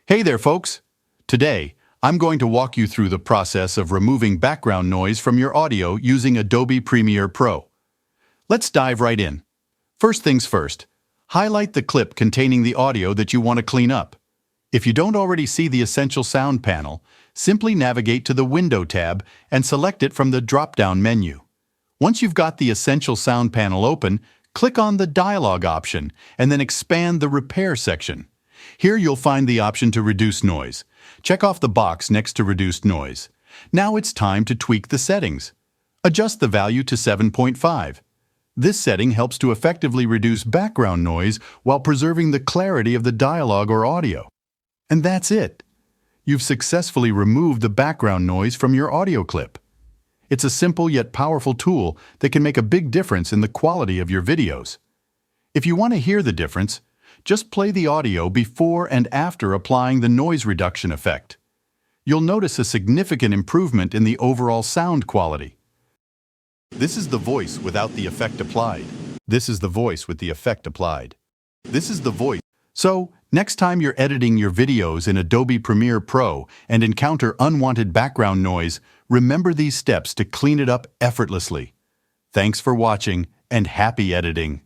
Hey there, folks! Today, I'm going to walk you through the process of removing background noise from your audio using Adobe Premiere Pro. Let's dive right in. First things first, highlight the clip containing the audio that you want to clean up. If you don't already see the Essential Sound panel, simply navigate to the Window tab and select it from the drop-down menu. Once you've got the Essential Sound panel open, click on the Dialog option and then expand the Repair section. Here you'll find the option to reduce noise. Check off the box next to Reduced Noise. Now it's time to tweak the settings. Adjust the value to 7.5. This setting helps to effectively reduce background noise while preserving the clarity of the dialogue or audio. And that's it. You've successfully removed the background noise from your audio clip. It's a simple yet powerful tool that can make a big difference in the quality of your videos. If you want to hear the difference, just play the audio before and after applying the noise reduction effect. You'll notice a significant improvement in the overall sound quality. This is the voice without the effect applied. This is the voice with the effect applied. This is the voice. So, next time you're editing your videos in Adobe Premiere Pro and encounter unwanted background noise, remember these steps to clean it up effortlessly. Thanks for watching and happy editing.